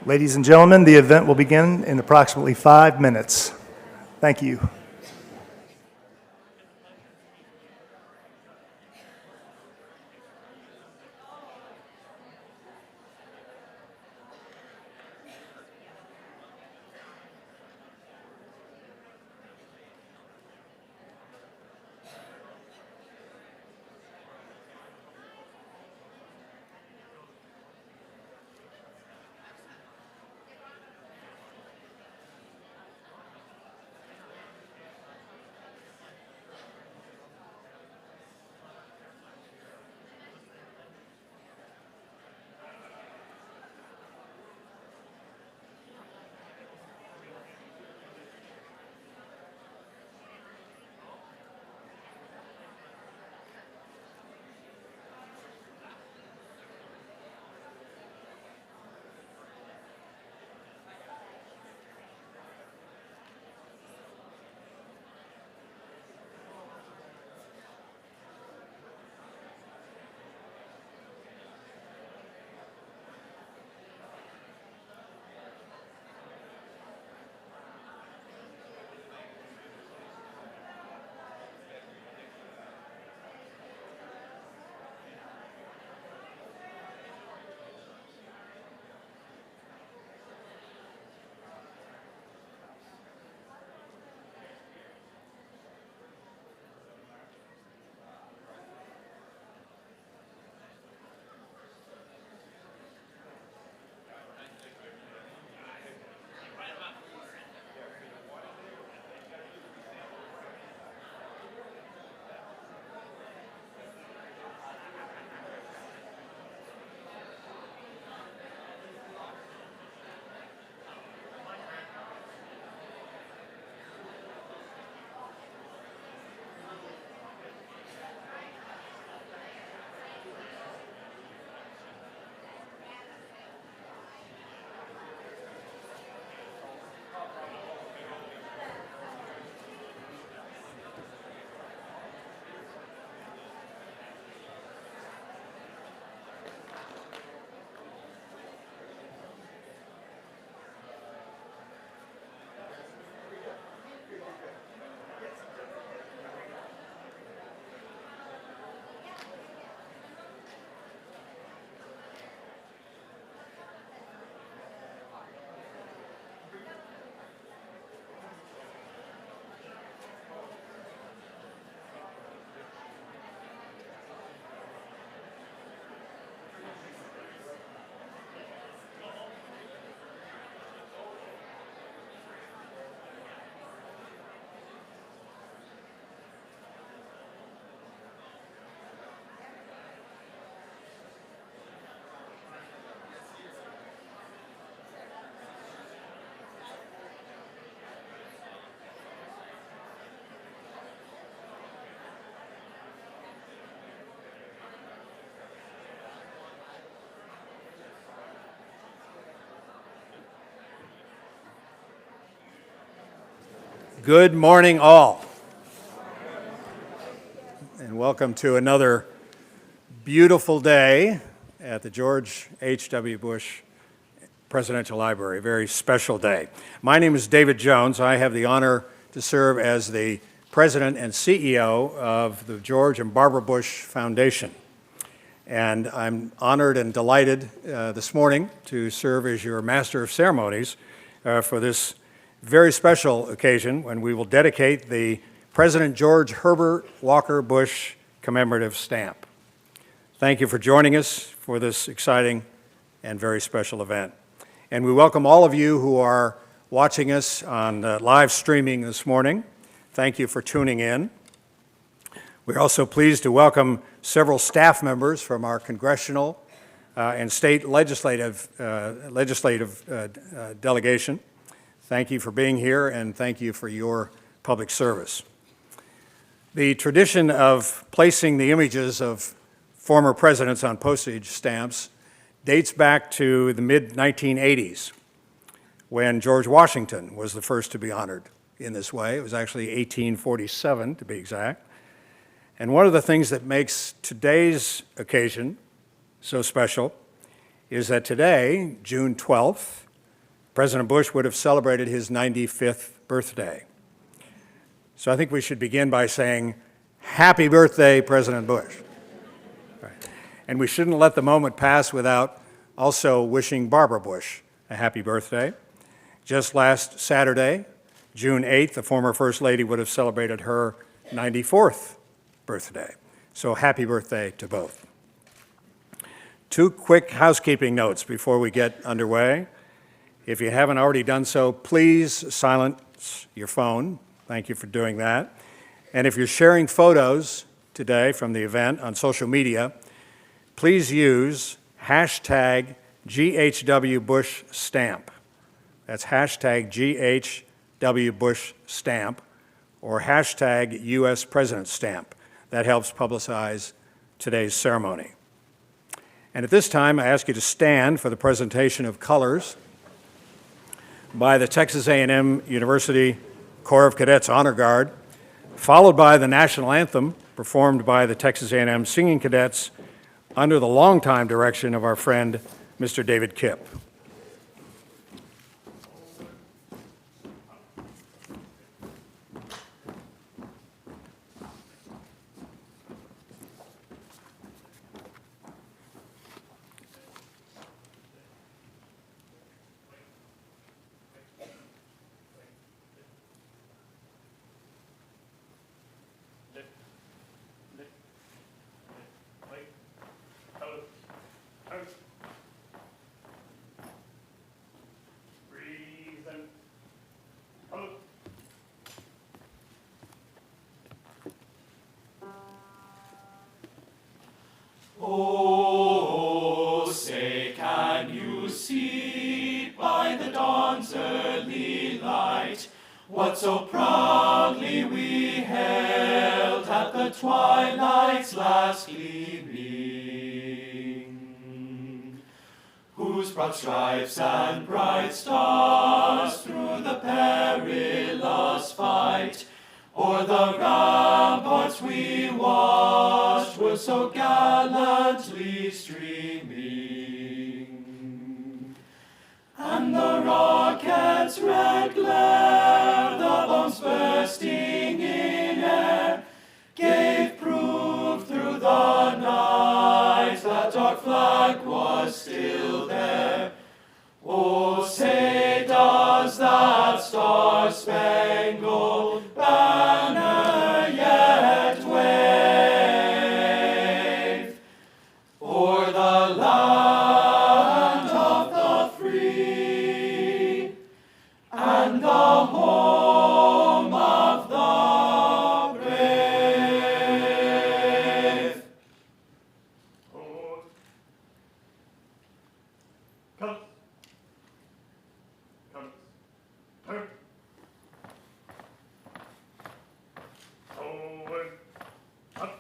Ladies and gentlemen, the event will begin in approximately 5 minutes. Thank you. Good morning, all, and welcome to another beautiful day at the George H.W. Bush Presidential Library, a very special day. My name is David Jones. I have the honor to serve as the President and CEO of the George and Barbara Bush Foundation. And I'm honored and delighted this morning to serve as your Master of Ceremonies for this very special occasion when we will dedicate the President George Herbert Walker Bush Commemorative Stamp. Thank you for joining us for this exciting and very special event. And we welcome all of you who are watching us on live streaming this morning. Thank you for tuning in. We're also pleased to welcome several staff members from our congressional and state legislative delegation. Thank you for being here, and thank you for your public service. The tradition of placing the images of former presidents on postage stamps dates back to the mid-1980s, when George Washington was the first to be honored in this way. It was actually 1847, to be exact. And one of the things that makes today's occasion so special is that today, June 12th, President Bush would have celebrated his 95th birthday. So I think we should begin by saying, Happy birthday, President Bush. Right. And we shouldn't let the moment pass without also wishing Barbara Bush a happy birthday. Just last Saturday, June 8th, the former First Lady would have celebrated her 94th birthday. So happy birthday to both. Two quick housekeeping notes before we get underway. If you haven't already done so, please silence your phone. Thank you for doing that. And if you're sharing photos today from the event on social media, please use hashtag GHWBushStamp. That's hashtag GHWBushStamp or hashtag US President Stamp. That helps publicize today's ceremony. And at this time, I ask you to stand for the presentation of colors by the Texas A&M University Corps of Cadets Honor Guard, followed by the national anthem performed by the Texas A&M Singing Cadets under the longtime direction of our friend, Mr. David Kipp. Oh, say, can you see by the dawn's early light what so proudly we hailed at the twilight's last gleaming, whose broad stripes and bright stars through the perilous fight o'er the ramparts we watched were so gallantly streaming. And the rocket's red glare, the bombs bursting in air, gave proof through the night that our flag was still there. Oh, say, does that star-spangled banner yet wave o'er the land of the free and the home of the brave? Come. Turn. Forward. Up.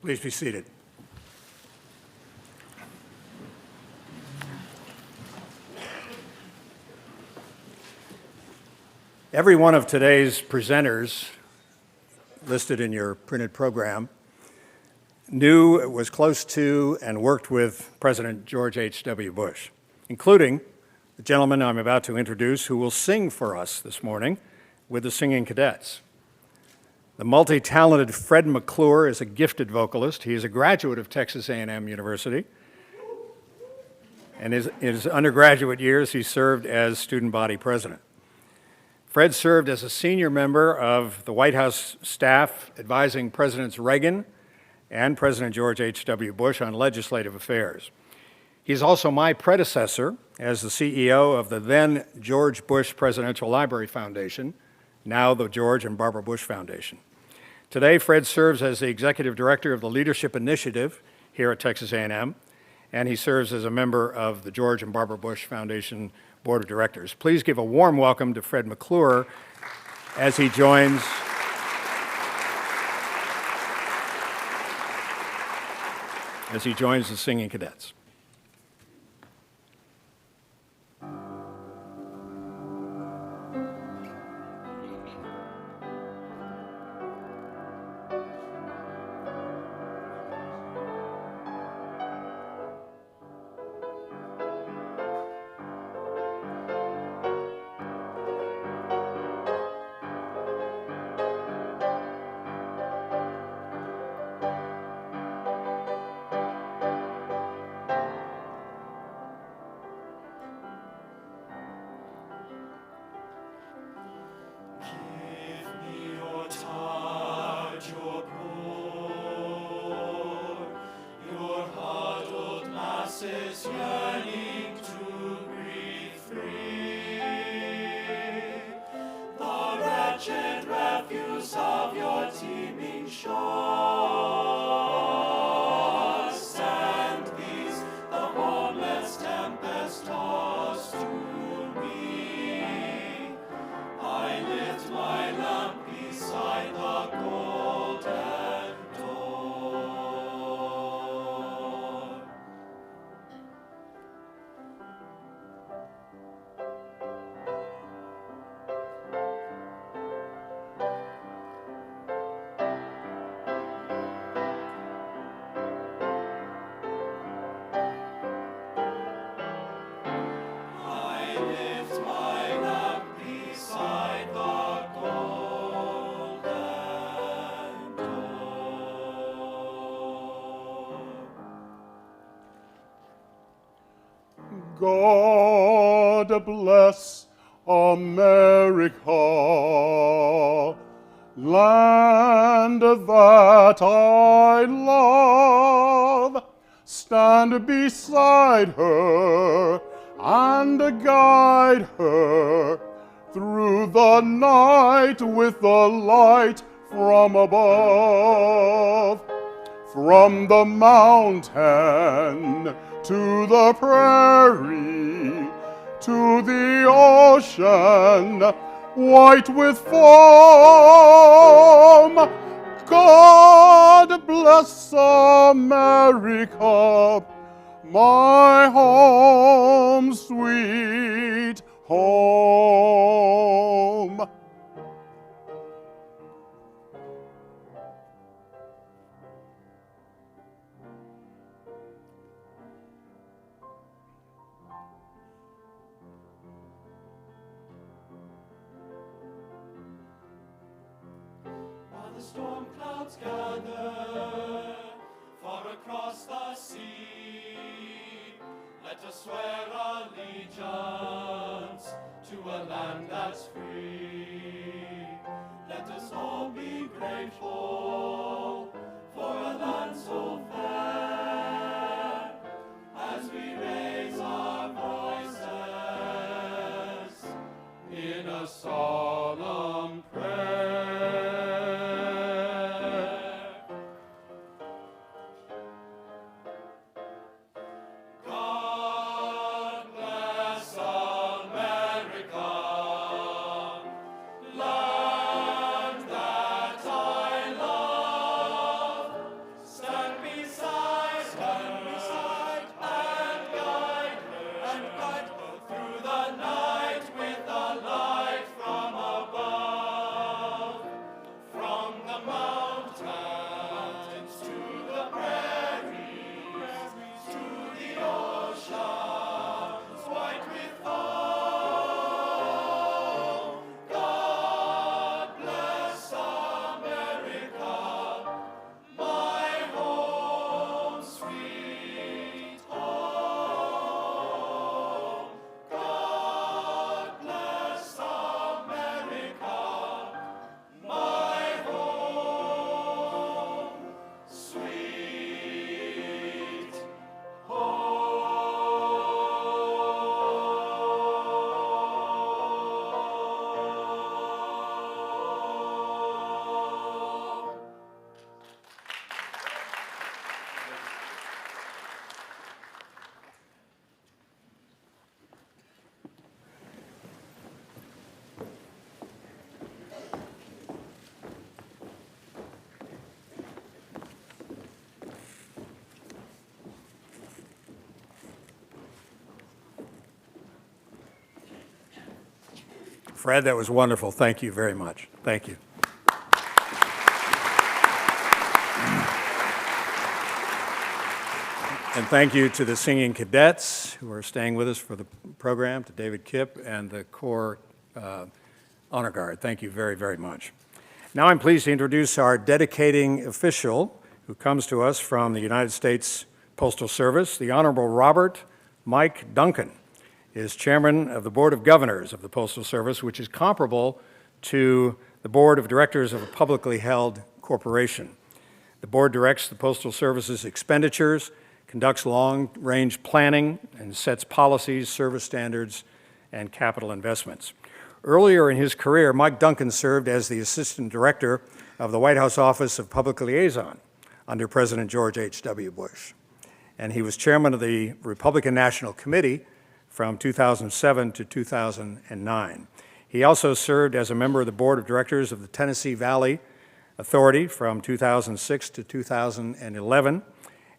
Please be seated. Every one of today's presenters listed in your printed program knew, was close to, and worked with President George H.W. Bush, including the gentleman I'm about to introduce who will sing for us this morning with the Singing Cadets. The multi-talented Fred Mcclure is a gifted vocalist. He is a graduate of Texas A&M University. And in his undergraduate years, he served as student body president. Fred served as a senior member of the White House staff advising Presidents Reagan and President George H.W. Bush on legislative affairs. He's also my predecessor as the CEO of the then George Bush Presidential Library Foundation, now the George and Barbara Bush Foundation. Today, Fred serves as the executive director of the Leadership Initiative here at Texas A&M, and he serves as a member of the George and Barbara Bush Foundation Board of Directors. Please give a warm welcome to Fred Mcclure as he joins as he joins the singing cadets. God bless America, land that I love. Stand beside her and guide her through the night with the light from above. From the mountain to the prairie, to the ocean, white with foam. God bless America, my home, sweet home. The storm clouds gather far across the sea. Let us swear allegiance to a land that's free. Let us all be grateful for a land so fair, as we raise our voices in a solemn prayer. Land that I love. Fred, that was wonderful. Thank you very much. Thank you. And thank you to the singing cadets who are staying with us for the program, to David Kipp and the Corps Honor Guard. Thank you very, very much. Now I'm pleased to introduce our dedicating official who comes to us from the United States Postal Service, the Honorable Robert Mike Duncan is chairman of the Board of Governors of the Postal Service, which is comparable to the Board of Directors of a publicly held corporation. The board directs the Postal Service's expenditures, conducts long-range planning, and sets policies, service standards, and capital investments. Earlier in his career, Mike Duncan served as the Assistant Director of the White House Office of Public Liaison under President George H.W. Bush. And he was chairman of the Republican National Committee from 2007 to 2009. He also served as a member of the Board of Directors of the Tennessee Valley Authority from 2006 to 2011,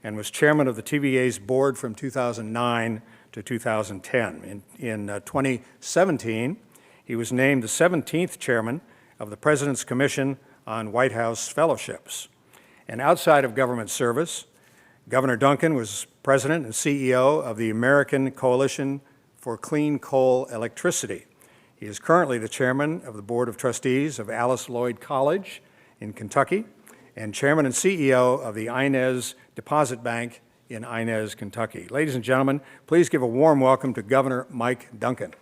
and was chairman of the TVA's board from 2009 to 2010. In 2017, he was named the 17th chairman of the President's Commission on White House Fellowships. And outside of government service, Governor Duncan was president and CEO of the American Coalition for Clean Coal Electricity. He is currently the chairman of the Board of Trustees of Alice Lloyd College in Kentucky, and chairman and CEO of the Inez Deposit Bank in Inez, Kentucky. Ladies and gentlemen, please give a warm welcome to Governor Mike Duncan.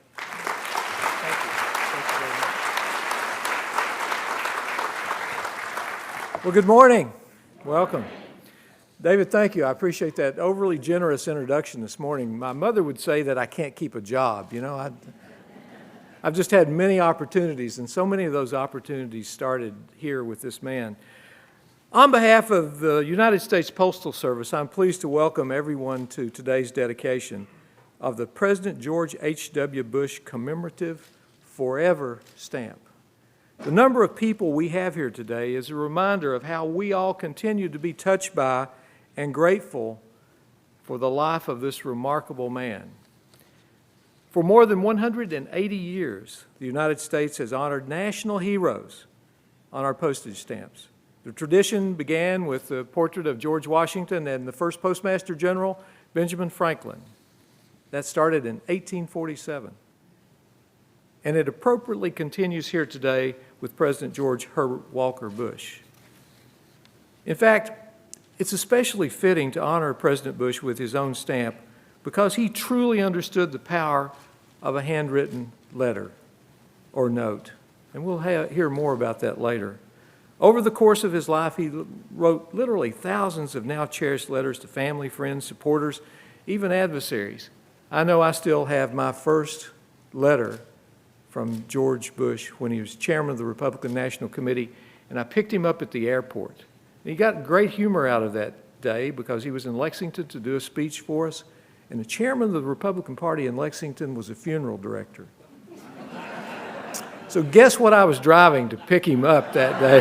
Well, good morning. Welcome. David, thank you. I appreciate that overly generous introduction this morning. My mother would say that I can't keep a job. You know, I've just had many opportunities, and so many of those opportunities started here with this man. On behalf of the United States Postal Service, I'm pleased to welcome everyone to today's dedication of the President George H.W. Bush Commemorative Forever Stamp. The number of people we have here today is a reminder of how we all continue to be touched by and grateful for the life of this remarkable man. For more than 180 years, the United States has honored national heroes on our postage stamps. The tradition began with the portrait of George Washington and the first Postmaster General, Benjamin Franklin. That started in 1847. And it appropriately continues here today with President George Herbert Walker Bush. In fact, it's especially fitting to honor President Bush with his own stamp because he truly understood the power of a handwritten letter or note. And we'll hear more about that later. Over the course of his life, he wrote literally thousands of now cherished letters to family, friends, supporters, even adversaries. I know I still have my first letter from George Bush when he was chairman of the Republican National Committee, and I picked him up at the airport. And he got great humor out of that day because he was in Lexington to do a speech for us, and the chairman of the Republican Party in Lexington was a funeral director. So guess what I was driving to pick him up that day?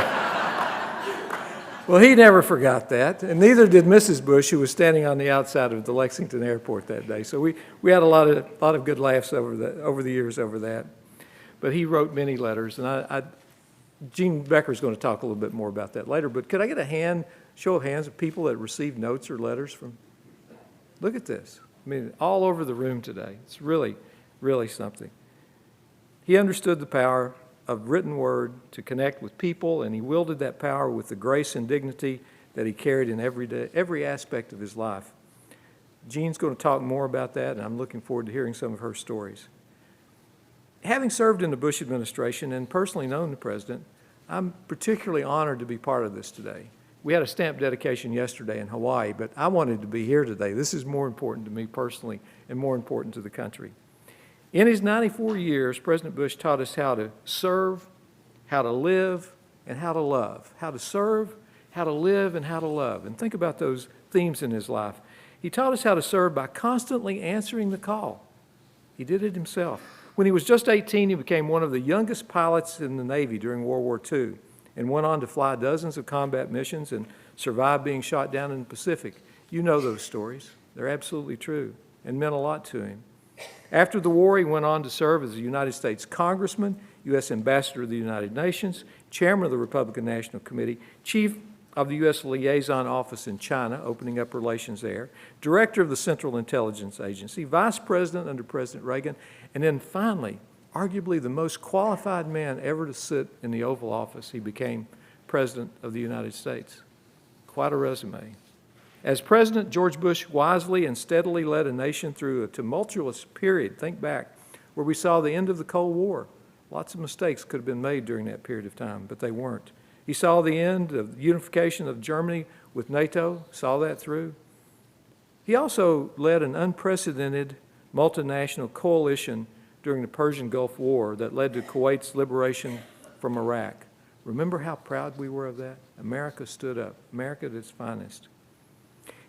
Well, he never forgot that, and neither did Mrs. Bush, who was standing on the outside of the Lexington airport that day. So we had a lot of good laughs over the years over that. But he wrote many letters, and Gene Becker's going to talk a little bit more about that later. But could I get a show of hands of people that received notes or letters from? Look at this. I mean, all over the room today. It's really, really something. He understood the power of written word to connect with people, and he wielded that power with the grace and dignity that he carried in every aspect of his life. Jean's going to talk more about that, and I'm looking forward to hearing some of her stories. Having served in the Bush administration and personally known the president, I'm particularly honored to be part of this today. We had a stamp dedication yesterday in Hawaii, but I wanted to be here today. This is more important to me personally and more important to the country. In his 94 years, President Bush taught us how to serve, how to live, and how to love. How to serve, how to live, and how to love. And think about those themes in his life. He taught us how to serve by constantly answering the call. He did it himself. When he was just 18, he became one of the youngest pilots in the Navy during World War II and went on to fly dozens of combat missions and survive being shot down in the Pacific. You know those stories. They're absolutely true and meant a lot to him. After the war, he went on to serve as a United States congressman. U.S. Ambassador to the United Nations, Chairman of the Republican National Committee, Chief of the U.S. Liaison Office in China, opening up relations there, Director of the Central Intelligence Agency, Vice President under President Reagan, and then finally, arguably the most qualified man ever to sit in the Oval Office, he became President of the United States. Quite a resume. As president, George Bush wisely and steadily led a nation through a tumultuous period, think back, where we saw the end of the Cold War. Lots of mistakes could have been made during that period of time, but they weren't. He saw the end of the unification of Germany with NATO, saw that through. He also led an unprecedented multinational coalition during the Persian Gulf War that led to Kuwait's liberation from Iraq. Remember how proud we were of that? America stood up, America at its finest.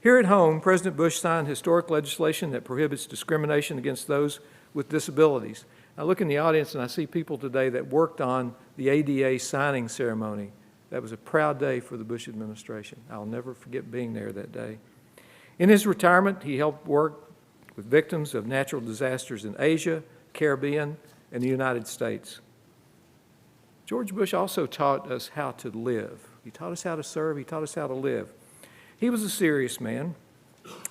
Here at home, President Bush signed historic legislation that prohibits discrimination against those with disabilities. I look in the audience and I see people today that worked on the ADA signing ceremony. That was a proud day for the Bush administration. I'll never forget being there that day. In his retirement, he helped work with victims of natural disasters in Asia, Caribbean, and the United States. George Bush also taught us how to live. He taught us how to serve. He taught us how to live. He was a serious man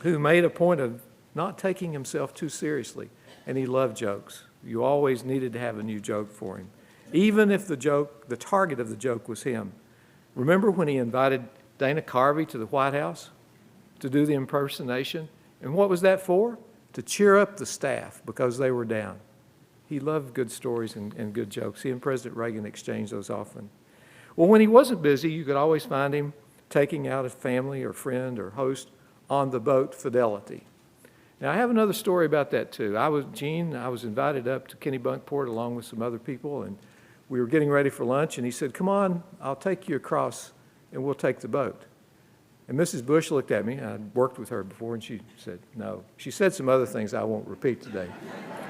who made a point of not taking himself too seriously, and he loved jokes. You always needed to have a new joke for him, even if the target of the joke was him. Remember when he invited Dana Carvey to the White House to do the impersonation? And what was that for? To cheer up the staff because they were down. He loved good stories and good jokes. He and President Reagan exchanged those often. Well, when he wasn't busy, you could always find him taking out a family or friend or host on the boat Fidelity. Now, I have another story about that too. I was invited up to Kennebunkport along with some other people, and we were getting ready for lunch, and he said, "Come on, I'll take you across and we'll take the boat." And Mrs. Bush looked at me. I'd worked with her before, and she said, "No." She said some other things I won't repeat today.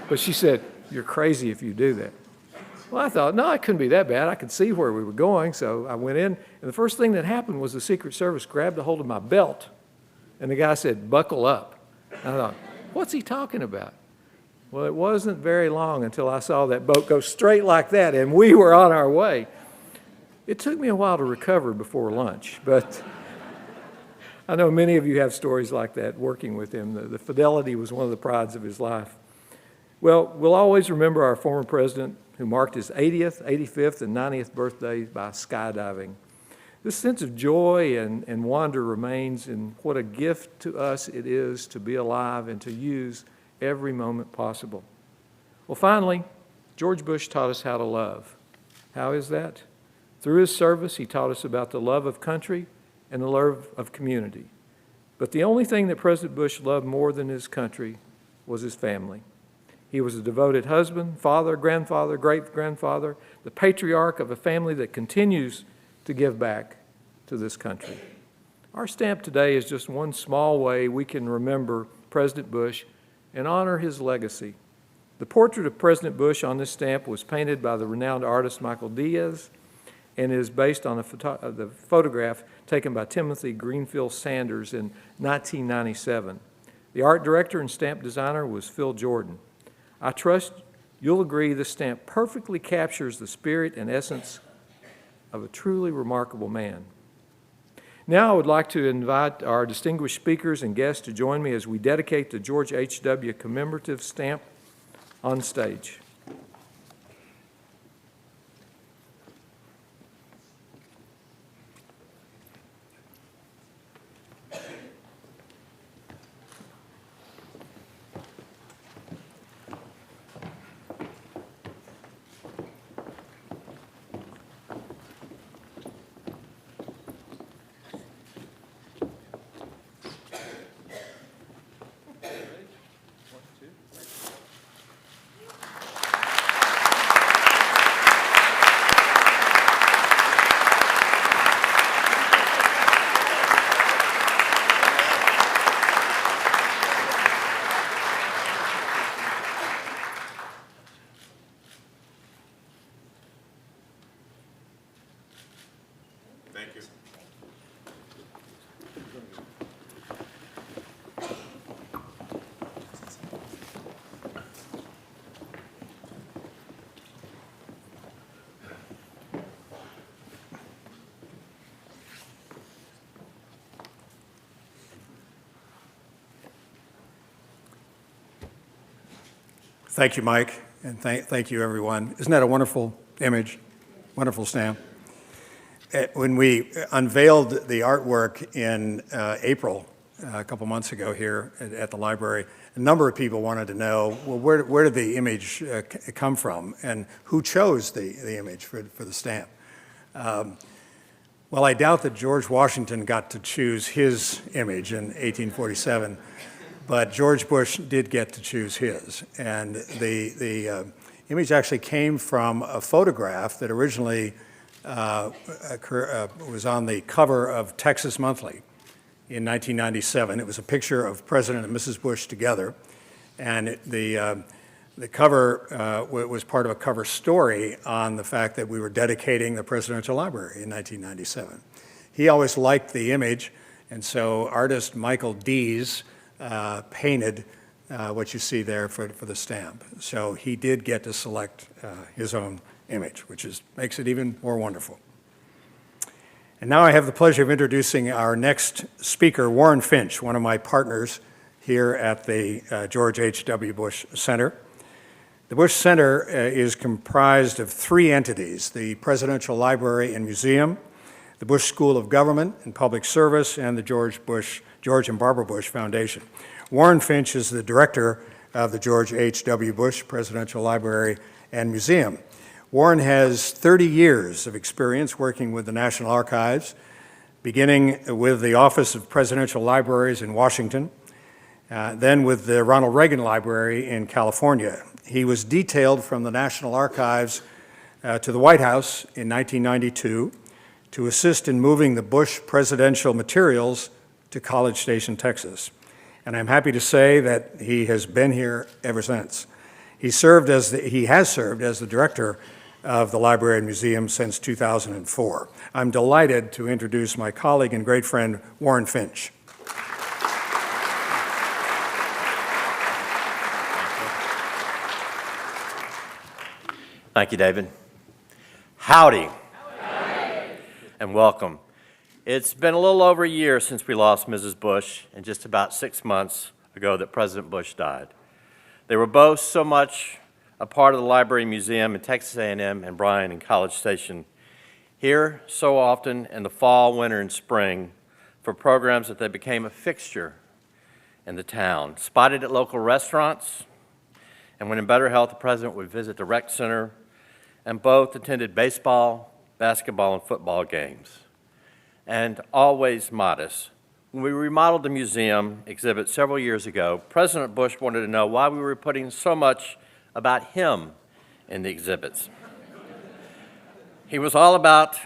But she said, "You're crazy if you do that." Well, I thought, no, it couldn't be that bad. I could see where we were going, so I went in, and the first thing that happened was the Secret Service grabbed a hold of my belt, and the guy said, "Buckle up." And I thought, what's he talking about? Well, it wasn't very long until I saw that boat go straight like that, and we were on our way. It took me a while to recover before lunch, but I know many of you have stories like that working with him. The Fidelity was one of the prides of his life. Well, we'll always remember our former president who marked his 80th, 85th, and 90th birthdays by skydiving. This sense of joy and wonder remains, and what a gift to us it is to be alive and to use every moment possible. Well, finally, George Bush taught us how to love. How is that? Through his service, he taught us about the love of country and the love of community. But the only thing that President Bush loved more than his country was his family. He was a devoted husband, father, grandfather, great-grandfather, the patriarch of a family that continues to give back to this country. Our stamp today is just one small way we can remember President Bush and honor his legacy. The portrait of President Bush on this stamp was painted by the renowned artist Michael Diaz and is based on the photograph taken by Timothy Greenfield Sanders in 1997. The art director and stamp designer was Phil Jordan. I trust you'll agree this stamp perfectly captures the spirit and essence of a truly remarkable man. Now I would like to invite our distinguished speakers and guests to join me as we dedicate the George H.W. Commemorative Stamp on stage. Thank you. Thank you, Mike, and thank you, everyone. Isn't that a wonderful image? Wonderful stamp. When we unveiled the artwork in April, a couple months ago here at the library, a number of people wanted to know, well, where did the image come from, and who chose the image for the stamp? Well, I doubt that George Washington got to choose his image in 1847, but George Bush did get to choose his. And the image actually came from a photograph that originally was on the cover of Texas Monthly in 1997. It was a picture of President and Mrs. Bush together, and the cover was part of a cover story on the fact that we were dedicating the Presidential Library in 1997. He always liked the image, and so artist Michael Dees painted what you see there for the stamp. So he did get to select his own image, which makes it even more wonderful. And now I have the pleasure of introducing our next speaker, Warren Finch, one of my partners here at the George H.W. Bush Center. The Bush Center is comprised of three entities: the Presidential Library and Museum, the Bush School of Government and Public Service, and the George and Barbara Bush Foundation. Warren Finch is the director of the George H.W. Bush Presidential Library and Museum. Warren has 30 years of experience working with the National Archives, beginning with the Office of Presidential Libraries in Washington, then with the Ronald Reagan Library in California. He was detailed from the National Archives to the White House in 1992 to assist in moving the Bush presidential materials to College Station, Texas. And I'm happy to say that he has been here ever since. He has served as the director of the Library and Museum since 2004. I'm delighted to introduce my colleague and great friend, Warren Finch. Thank you, David. Howdy. Howdy. And welcome. It's been a little over a year since we lost Mrs. Bush, and just about 6 months ago that President Bush died. They were both so much a part of the Library and Museum in Texas A&M and Bryan and College Station. Here so often in the fall, winter, and spring for programs that they became a fixture in the town. Spotted at local restaurants, and when in better health, the president would visit the rec center, and both attended baseball, basketball, and football games. And always modest. When we remodeled the museum exhibit several years ago, President Bush wanted to know why we were putting so much about him in the exhibits. He was all about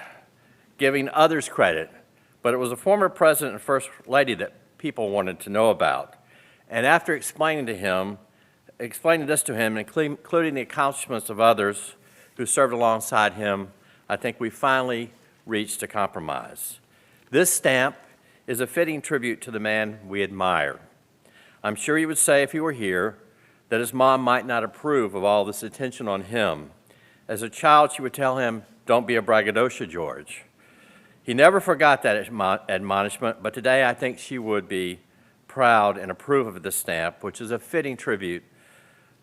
giving others credit, but it was a former president and first lady that people wanted to know about. And after explaining this to him, including the accomplishments of others who served alongside him, I think we finally reached a compromise. This stamp is a fitting tribute to the man we admire. I'm sure he would say if he were here that his mom might not approve of all this attention on him. As a child, she would tell him, "Don't be a braggadocio, George." He never forgot that admonishment, but today I think she would be proud and approve of this stamp, which is a fitting tribute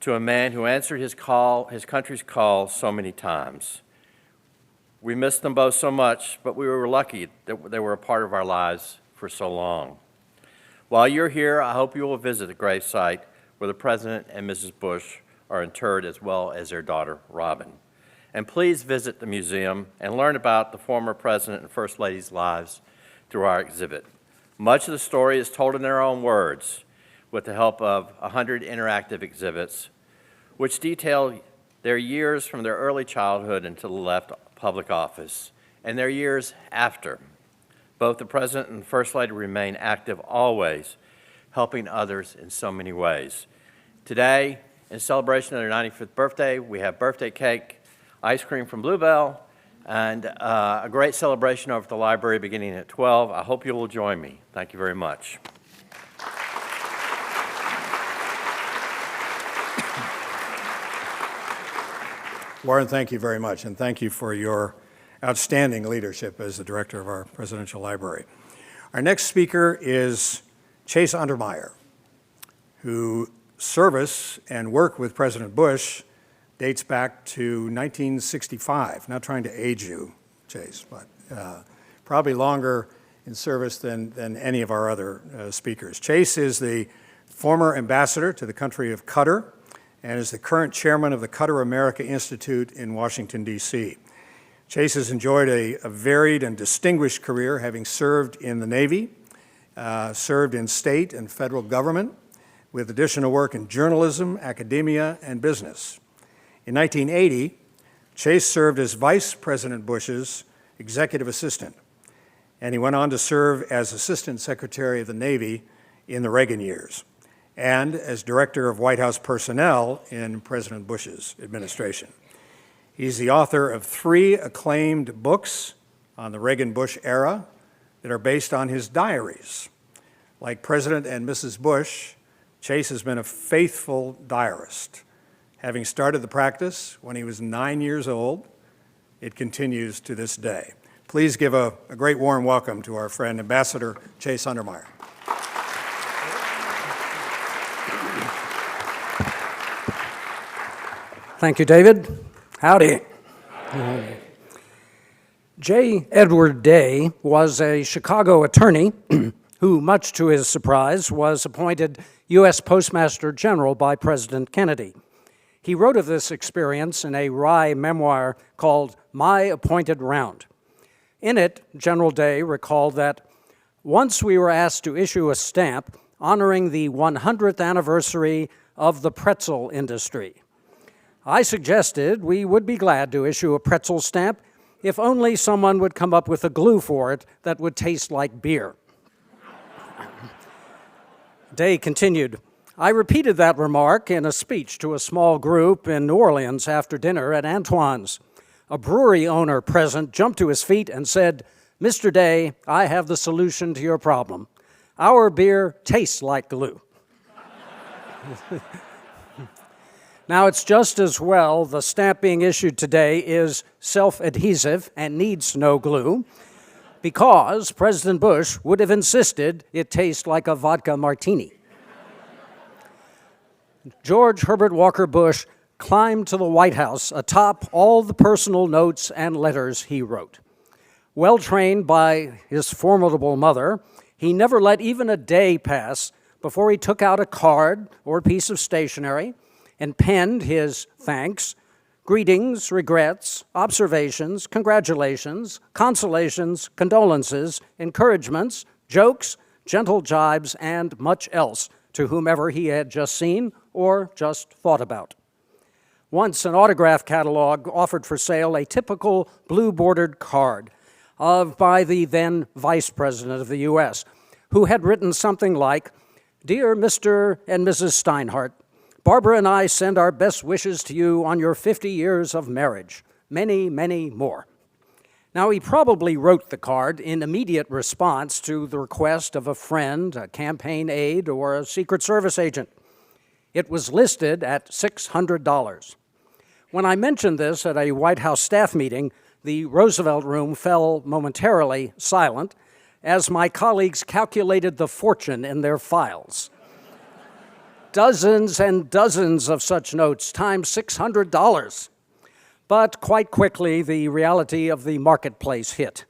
to a man who answered his country's call so many times. We missed them both so much, but we were lucky that they were a part of our lives for so long. While you're here, I hope you will visit the gravesite where the President and Mrs. Bush are interred, as well as their daughter, Robin. And please visit the museum and learn about the former President and First Lady's lives through our exhibit. Much of the story is told in their own words, with the help of 100 interactive exhibits, which detail their years from their early childhood until the left public office, and their years after. Both the President and First Lady remain active always, helping others in so many ways. Today, in celebration of their 95th birthday, we have birthday cake, ice cream from Bluebell, and a great celebration over at the library beginning at 12. I hope you will join me. Thank you very much. Warren, thank you very much, and thank you for your outstanding leadership as the director of our Presidential Library. Our next speaker is Chase Untermeyer, who service and work with President Bush dates back to 1965. Not trying to age you, Chase, but probably longer in service than any of our other speakers. Chase is the former ambassador to the country of Qatar and is the current chairman of the Qatar America Institute in Washington, D.C. Chase has enjoyed a varied and distinguished career, having served in the Navy, served in state and federal government, with additional work in journalism, academia, and business. In 1980, Chase served as Vice President Bush's executive assistant, and he went on to serve as Assistant Secretary of the Navy in the Reagan years, and as Director of White House Personnel in President Bush's administration. He's the author of 3 acclaimed books on the Reagan-Bush era that are based on his diaries. Like President and Mrs. Bush, Chase has been a faithful diarist. Having started the practice when he was 9 years old, it continues to this day. Please give a great warm welcome to our friend, Ambassador Chase Untermeyer. Thank you, David. Howdy. J. Edward Day was a Chicago attorney who, much to his surprise, was appointed U.S. Postmaster General by President Kennedy. He wrote of this experience in a wry memoir called My Appointed Round. In it, General Day recalled that once we were asked to issue a stamp honoring the 100th anniversary of the pretzel industry. I suggested we would be glad to issue a pretzel stamp if only someone would come up with a glue for it that would taste like beer. Day continued, I repeated that remark in a speech to a small group in New Orleans after dinner at Antoine's. A brewery owner present jumped to his feet and said, Mr. Day, I have the solution to your problem. Our beer tastes like glue. Now, it's just as well the stamp being issued today is self-adhesive and needs no glue, because President Bush would have insisted it taste like a vodka martini. George Herbert Walker Bush climbed to the White House atop all the personal notes and letters he wrote. Well trained by his formidable mother, he never let even a day pass before he took out a card or a piece of stationery and penned his thanks, greetings, regrets, observations, congratulations, consolations, condolences, encouragements, jokes, gentle jibes, and much else to whomever he had just seen or just thought about. Once an autograph catalog offered for sale a typical blue-bordered card by the then Vice President of the U.S., who had written something like, Dear Mr. and Mrs. Steinhardt, Barbara and I send our best wishes to you on your 50 years of marriage. Many, many more. Now, he probably wrote the card in immediate response to the request of a friend, a campaign aide, or a Secret Service agent. It was listed at $600. When I mentioned this at a White House staff meeting, the Roosevelt room fell momentarily silent as my colleagues calculated the fortune in their files. Dozens and dozens of such notes times $600. But quite quickly, the reality of the marketplace hit.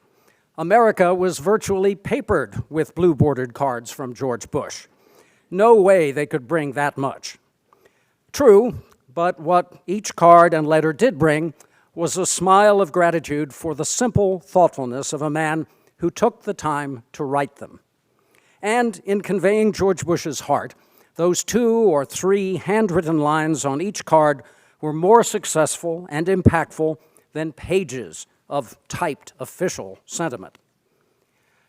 America was virtually papered with blue-bordered cards from George Bush. No way they could bring that much. True, but what each card and letter did bring was a smile of gratitude for the simple thoughtfulness of a man who took the time to write them. And in conveying George Bush's heart, those 2 or 3 handwritten lines on each card were more successful and impactful than pages of typed official sentiment.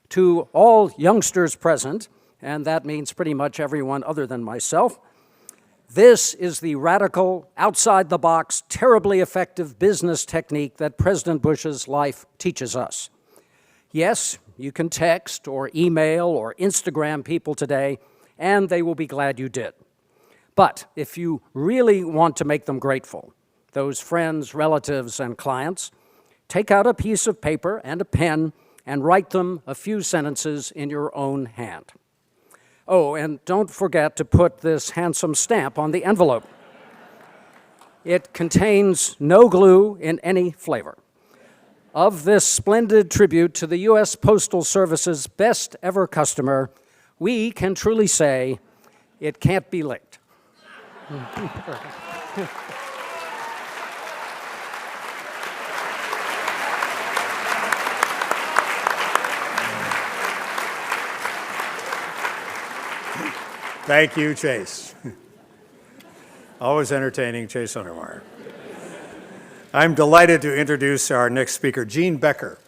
To all youngsters present, and that means pretty much everyone other than myself, this is the radical, outside-the-box, terribly effective business technique that President Bush's life teaches us. Yes, you can text or email or Instagram people today, and they will be glad you did. But if you really want to make them grateful, those friends, relatives, and clients, take out a piece of paper and a pen and write them a few sentences in your own hand. Oh, and don't forget to put this handsome stamp on the envelope. It contains no glue in any flavor. Of this splendid tribute to the U.S. Postal Service's best ever customer, we can truly say it can't be licked. Thank you, Chase. Always entertaining, Chase Untermeyer. I'm delighted to introduce our next speaker, Gene Becker,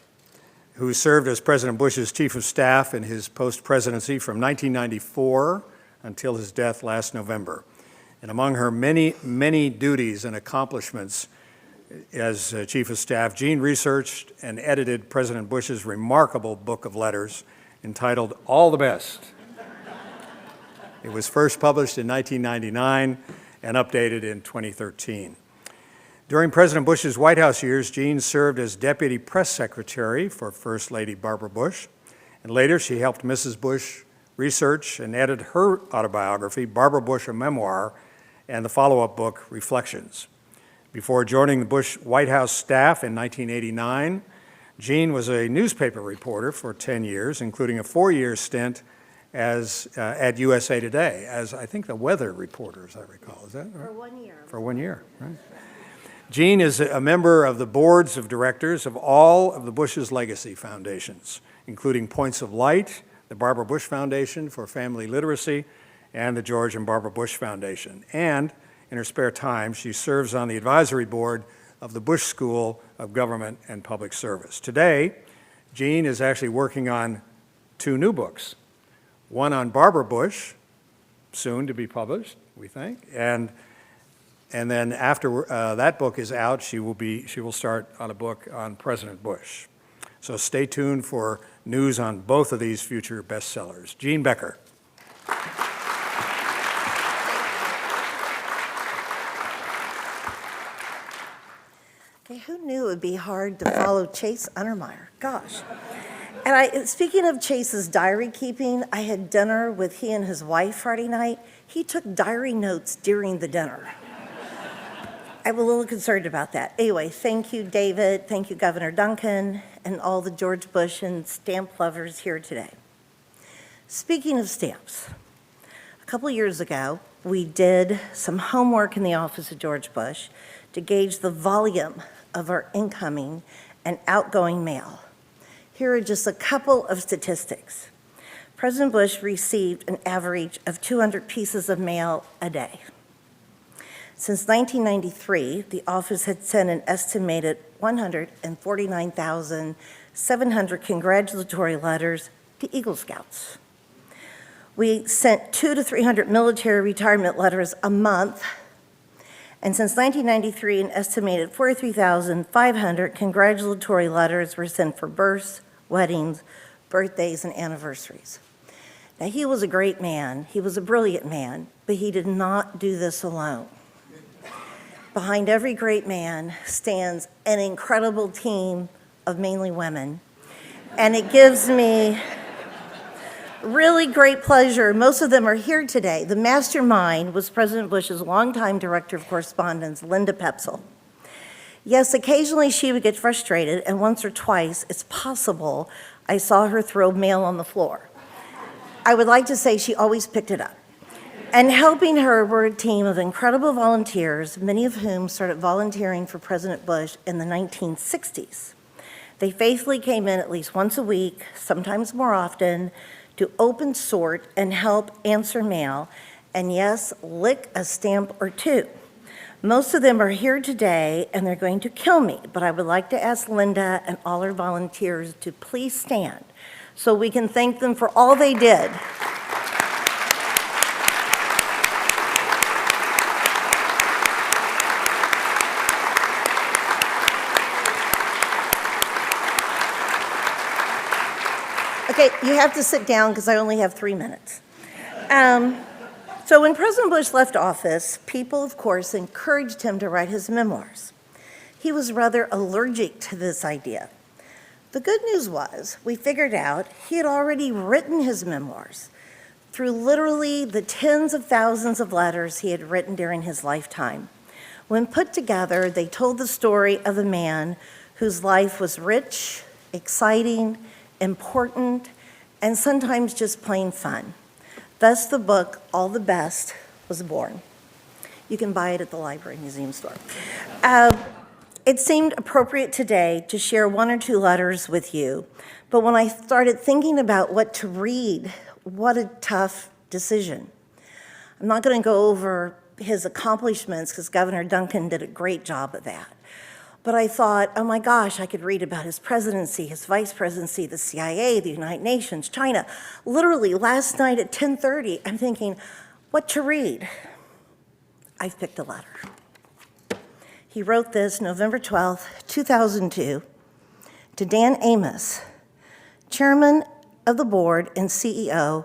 who served as President Bush's Chief of Staff in his post-presidency from 1994 until his death last November. And among her many, many duties and accomplishments as Chief of Staff, Gene researched and edited President Bush's remarkable book of letters entitled All the Best. It was first published in 1999 and updated in 2013. During President Bush's White House years, Gene served as Deputy Press Secretary for First Lady Barbara Bush, and later she helped Mrs. Bush research and edit her autobiography, Barbara Bush, a Memoir, and the follow-up book, Reflections. Before joining the Bush White House staff in 1989, Gene was a newspaper reporter for 10 years, including a 4-year stint at USA Today as, I think, the weather reporter, as I recall. Is that right? For 1 year. For 1 year, right. Gene is a member of the boards of directors of all of the Bush's legacy foundations, including Points of Light, the Barbara Bush Foundation for Family Literacy, and the George and Barbara Bush Foundation. And in her spare time, she serves on the advisory board of the Bush School of Government and Public Service. Today, Gene is actually working on 2 new books. One on Barbara Bush, soon to be published, we think, and then after that book is out, she will start on a book on President Bush. So stay tuned for news on both of these future bestsellers. Gene Becker. Okay, who knew it would be hard to follow Chase Untermeyer? Gosh. And speaking of Chase's diary keeping, I had dinner with he and his wife Friday night. He took diary notes during the dinner. I'm a little concerned about that. Anyway, thank you, David. Thank you, Governor Duncan, and all the George Bush and stamp lovers here today. Speaking of stamps, a couple years ago, we did some homework in the office of George Bush to gauge the volume of our incoming and outgoing mail. Here are just a couple of statistics. President Bush received an average of 200 pieces of mail a day. Since 1993, the office had sent an estimated 149,700 congratulatory letters to Eagle Scouts. We sent 200 to 300 military retirement letters a month, and since 1993, an estimated 43,500 congratulatory letters were sent for births, weddings, birthdays, and anniversaries. Now, he was a great man. He was a brilliant man, but he did not do this alone. Behind every great man stands an incredible team of mainly women, and it gives me really great pleasure. Most of them are here today. The mastermind was President Bush's longtime director of correspondence, Linda Pepsel. Yes, occasionally she would get frustrated, and once or twice, it's possible, I saw her throw mail on the floor. I would like to say she always picked it up. And helping her were a team of incredible volunteers, many of whom started volunteering for President Bush in the 1960s. They faithfully came in at least once a week, sometimes more often, to open, sort, and help answer mail, and yes, lick a stamp or two. Most of them are here today, and they're going to kill me, but I would like to ask Linda and all her volunteers to please stand so we can thank them for all they did. Okay, you have to sit down because I only have 3 minutes. So when President Bush left office, people, of course, encouraged him to write his memoirs. He was rather allergic to this idea. The good news was we figured out he had already written his memoirs. through literally the tens of thousands of letters he had written during his lifetime. When put together, they told the story of a man whose life was rich, exciting, important, and sometimes just plain fun. Thus, the book, All the Best, was born. You can buy it at the library museum store. It seemed appropriate today to share one or two letters with you, but when I started thinking about what to read, what a tough decision. I'm not going to go over his accomplishments because Governor Duncan did a great job of that. But I thought, oh my gosh, I could read about his presidency, his vice presidency, the CIA, the United Nations, China. Literally, last night at 10:30, I'm thinking, what to read? I've picked a letter. He wrote this November 12th, 2002, to Dan Amos, chairman of the board and CEO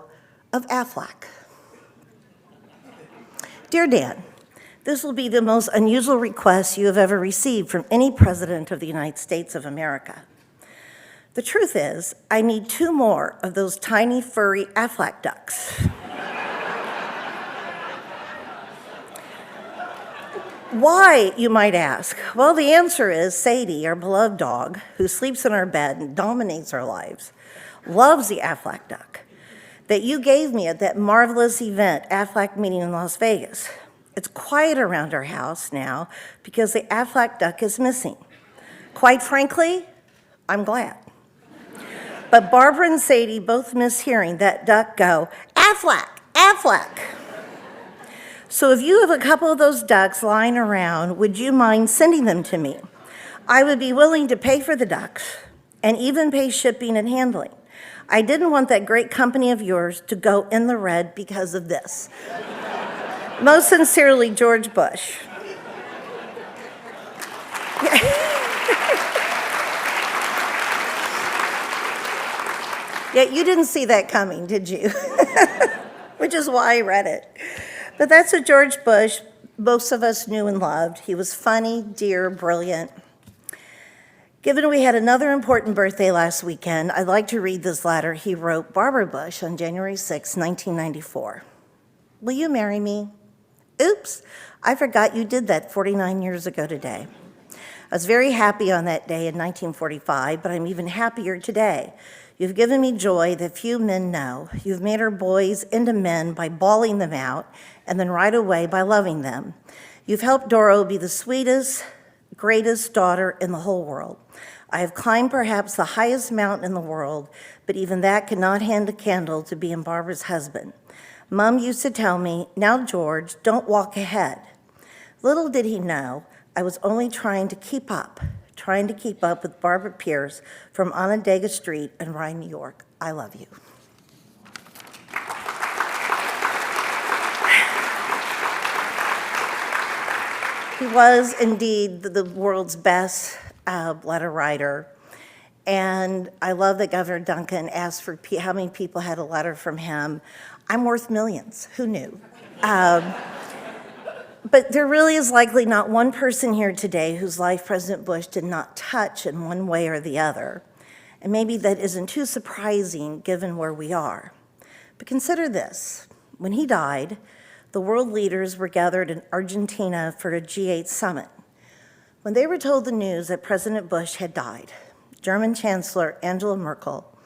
of AFLAC. Dear Dan, this will be the most unusual request you have ever received from any president of the United States of America. The truth is, I need 2 more of those tiny, furry AFLAC ducks. Why, you might ask? Well, the answer is Sadie, our beloved dog, who sleeps in our bed and dominates our lives, loves the AFLAC duck that you gave me at that marvelous event, AFLAC meeting in Las Vegas. It's quiet around our house now because the AFLAC duck is missing. Quite frankly, I'm glad. But Barbara and Sadie both miss hearing that duck go, AFLAC, AFLAC. So if you have a couple of those ducks lying around, would you mind sending them to me? I would be willing to pay for the ducks and even pay shipping and handling. I didn't want that great company of yours to go in the red because of this. Most sincerely, George Bush. Yeah, you didn't see that coming, did you? Which is why I read it. But that's what George Bush, most of us knew and loved. He was funny, dear, brilliant. Given we had another important birthday last weekend, I'd like to read this letter he wrote Barbara Bush on January 6, 1994. Will you marry me? Oops, I forgot you did that 49 years ago today. I was very happy on that day in 1945, but I'm even happier today. You've given me joy that few men know. You've made our boys into men by bawling them out, and then right away by loving them. You've helped Doro be the sweetest, greatest daughter in the whole world. I have climbed perhaps the highest mountain in the world, but even that could not hand a candle to being Barbara's husband. Mom used to tell me, now George, don't walk ahead. Little did he know, I was only trying to keep up with Barbara Pierce from Onondaga Street in Rye, New York. I love you. He was indeed the world's best letter writer. And I love that Governor Duncan asked for how many people had a letter from him. I'm worth millions. Who knew? But there really is likely not one person here today whose life President Bush did not touch in one way or the other. And maybe that isn't too surprising given where we are. But consider this. When he died, the world leaders were gathered in Argentina for a G8 summit. When they were told the news that President Bush had died, German Chancellor Angela Merkel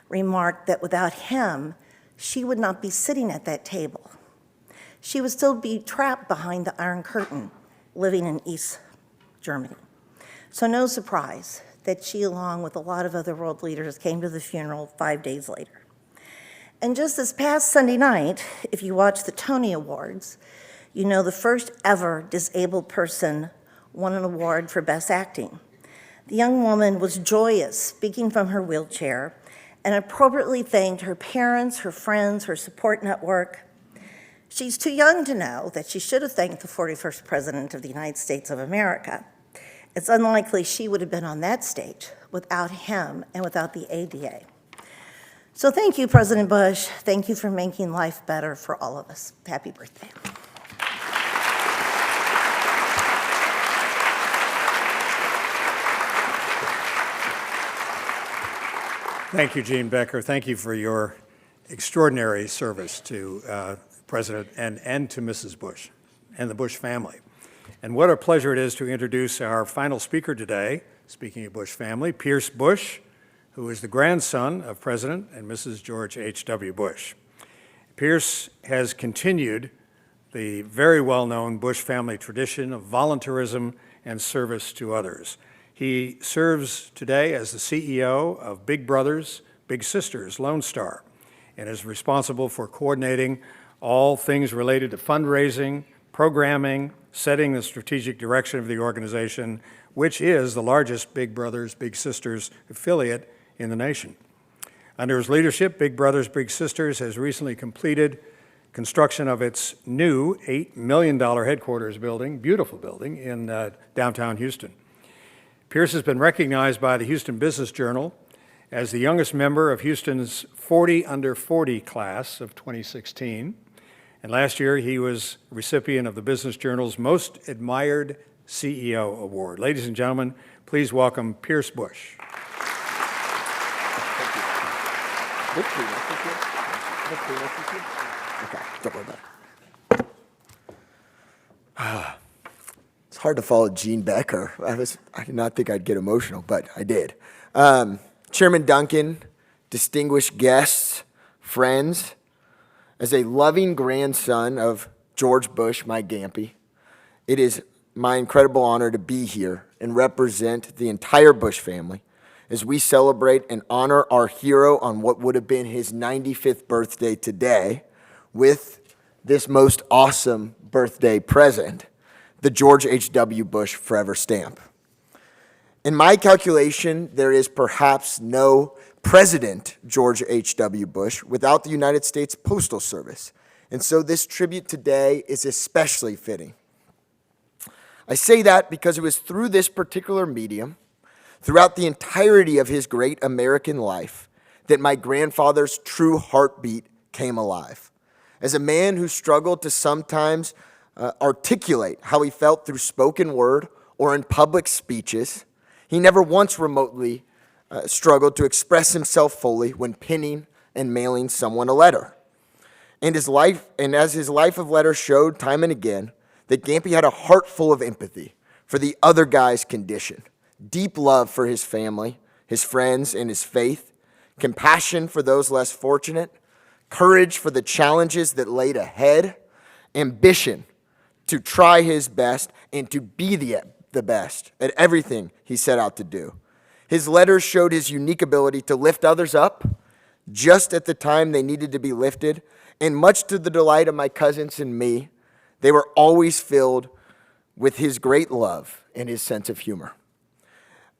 remarked that without him, she would not be sitting at that table. She would still be trapped behind the Iron Curtain, living in East Germany. So no surprise that she, along with a lot of other world leaders, came to the funeral 5 days later. And just this past Sunday night, if you watch the Tony Awards, you know the first ever disabled person won an award for Best Acting. The young woman was joyous, speaking from her wheelchair, and appropriately thanked her parents, her friends, her support network. She's too young to know that she should have thanked the 41st President of the United States of America. It's unlikely she would have been on that stage without him and without the ADA. So thank you, President Bush. Thank you for making life better for all of us. Happy birthday. Thank you, Jean Becker. Thank you for your extraordinary service to President and to Mrs. Bush and the Bush family. And what a pleasure it is to introduce our final speaker today, speaking of Bush family, Pierce Bush, who is the grandson of President and Mrs. George H.W. Bush. Pierce has continued the very well-known Bush family tradition of volunteerism and service to others. He serves today as the CEO of Big Brothers, Big Sisters, Lone Star, and is responsible for coordinating all things related to fundraising, programming, setting the strategic direction of the organization, which is the largest Big Brothers, Big Sisters affiliate in the nation. Under his leadership, Big Brothers Big Sisters has recently completed construction of its new $8 million headquarters building, beautiful building, in downtown Houston. Pierce has been recognized by the Houston Business Journal as the youngest member of Houston's 40 under 40 class of 2016. And last year, he was recipient of the Business Journal's Most Admired CEO Award. Ladies and gentlemen, please welcome Pierce Bush. It's hard to follow Gene Becker. I did not think I'd get emotional, but I did. Chairman Duncan, distinguished guests, friends, as a loving grandson of George Bush, my Gampy, it is my incredible honor to be here and represent the entire Bush family as we celebrate and honor our hero on what would have been his 95th birthday today with this most awesome birthday present, the George H.W. Bush Forever Stamp. In my calculation, there is perhaps no President George H.W. Bush without the United States Postal Service, and so this tribute today is especially fitting. I say that because it was through this particular medium, throughout the entirety of his great American life, that my grandfather's true heartbeat came alive. As a man who struggled to sometimes articulate how he felt through spoken word or in public speeches, he never once remotely struggled to express himself fully when penning and mailing someone a letter. And as his life of letters showed time and again, that Gampy had a heart full of empathy for the other guy's condition, deep love for his family, his friends, and his faith, compassion for those less fortunate, courage for the challenges that laid ahead, ambition to try his best and to be the best at everything he set out to do. His letters showed his unique ability to lift others up just at the time they needed to be lifted, and much to the delight of my cousins and me, they were always filled with his great love and his sense of humor.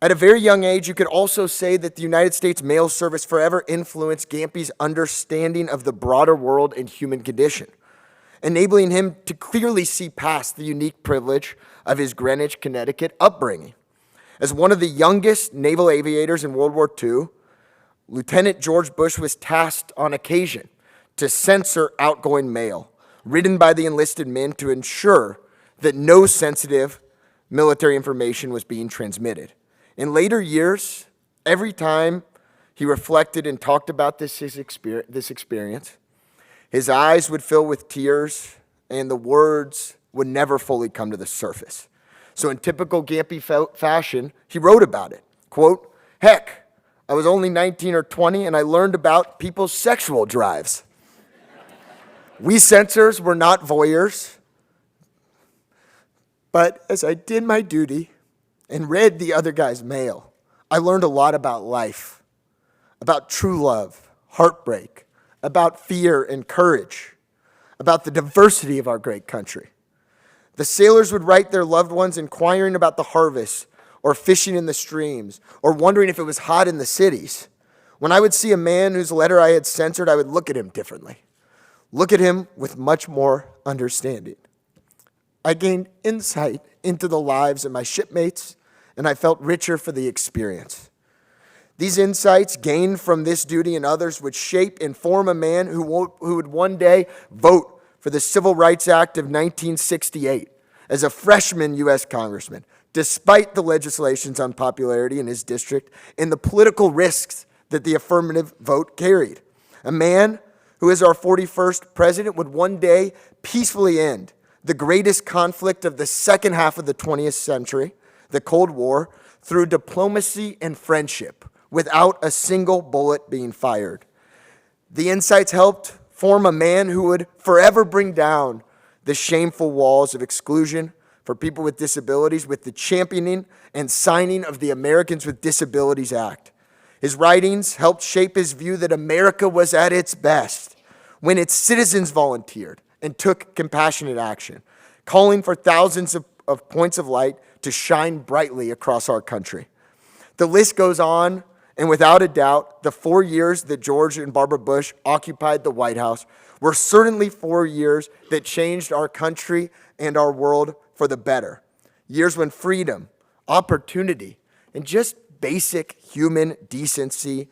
At a very young age, you could also say that the United States Mail Service forever influenced Gampy's understanding of the broader world and human condition, enabling him to clearly see past the unique privilege of his Greenwich, Connecticut upbringing. As one of the youngest naval aviators in World War II, Lieutenant George Bush was tasked on occasion to censor outgoing mail, written by the enlisted men to ensure that no sensitive military information was being transmitted. In later years, every time he reflected and talked about this experience, his eyes would fill with tears and the words would never fully come to the surface. So in typical Gampy fashion, he wrote about it. Quote, "Heck, I was only 19 or 20 and I learned about people's sexual drives. We censors were not voyeurs, but as I did my duty and read the other guy's mail, I learned a lot about life, about true love, heartbreak, about fear and courage, about the diversity of our great country. The sailors would write their loved ones inquiring about the harvest or fishing in the streams or wondering if it was hot in the cities. When I would see a man whose letter I had censored, I would look at him differently, look at him with much more understanding. I gained insight into the lives of my shipmates, and I felt richer for the experience. These insights gained from this duty and others would shape and form a man who would one day vote for the Civil Rights Act of 1968 as a freshman U.S. congressman, despite the legislation's unpopularity in his district and the political risks that the affirmative vote carried. A man who as our 41st president would one day peacefully end the greatest conflict of the second half of the 20th century, the Cold War, through diplomacy and friendship without a single bullet being fired. The insights helped form a man who would forever bring down the shameful walls of exclusion for people with disabilities with the championing and signing of the Americans with Disabilities Act. His writings helped shape his view that America was at its best when its citizens volunteered and took compassionate action, calling for thousands of points of light to shine brightly across our country. The list goes on, and without a doubt, the 4 years that George and Barbara Bush occupied the White House were certainly 4 years that changed our country and our world for the better. Years when freedom, opportunity, and just basic human decency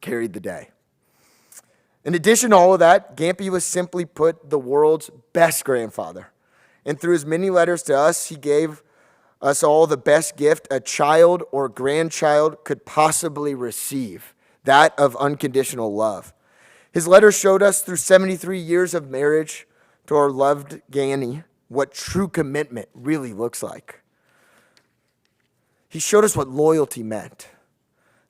carried the day. In addition to all of that, Gampy was simply put the world's best grandfather. And through his many letters to us, he gave us all the best gift a child or grandchild could possibly receive, that of unconditional love. His letters showed us through 73 years of marriage to our loved Ganny what true commitment really looks like. He showed us what loyalty meant.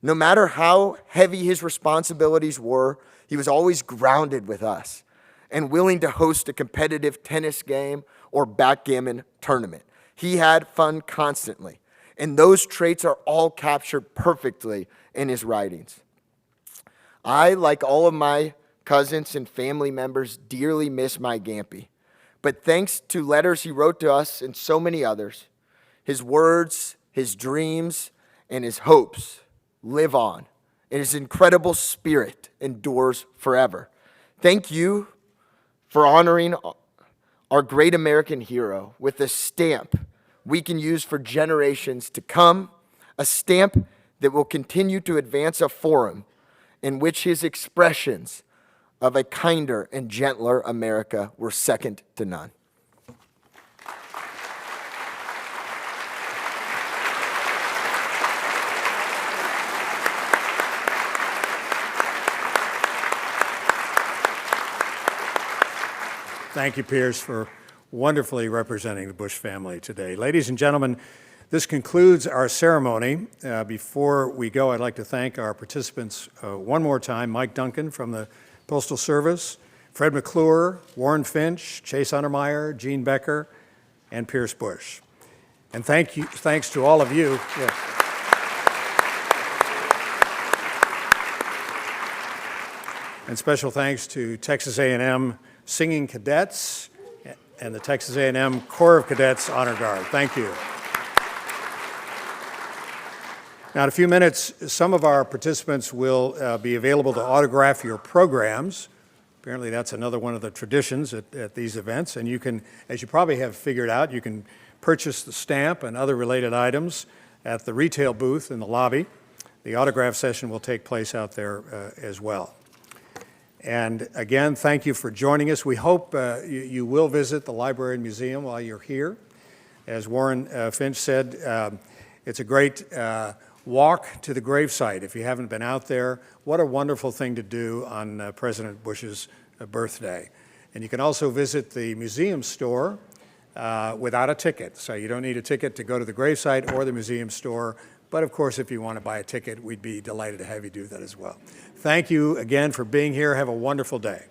No matter how heavy his responsibilities were, he was always grounded with us and willing to host a competitive tennis game or backgammon tournament. He had fun constantly, and those traits are all captured perfectly in his writings. I, like all of my cousins and family members, dearly miss my Gampy. But thanks to letters he wrote to us and so many others, his words, his dreams, and his hopes live on, and his incredible spirit endures forever. Thank you for honoring our great American hero with a stamp we can use for generations to come, a stamp that will continue to advance a forum in which his expressions of a kinder and gentler America were second to none. Thank you, Pierce, for wonderfully representing the Bush family today. Ladies and gentlemen, this concludes our ceremony. Before we go, I'd like to thank our participants one more time: Mike Duncan from the Postal Service, Fred Mcclure, Warren Finch, Chase Untermeyer, Gene Becker, and Pierce Bush. And thanks to all of you. Yes. And special thanks to Texas A&M Singing Cadets and the Texas A&M Corps of Cadets Honor Guard. Thank you. Now, in a few minutes, some of our participants will be available to autograph your programs. Apparently, that's another one of the traditions at these events. And you can, as you probably have figured out, you can purchase the stamp and other related items at the retail booth in the lobby. The autograph session will take place out there as well. And again, thank you for joining us. We hope you will visit the library and museum while you're here. As Warren Finch said, it's a great walk to the gravesite. If you haven't been out there, what a wonderful thing to do on President Bush's birthday. And you can also visit the museum store without a ticket. So you don't need a ticket to go to the gravesite or the museum store. But of course, if you want to buy a ticket, we'd be delighted to have you do that as well. Thank you again for being here. Have a wonderful day.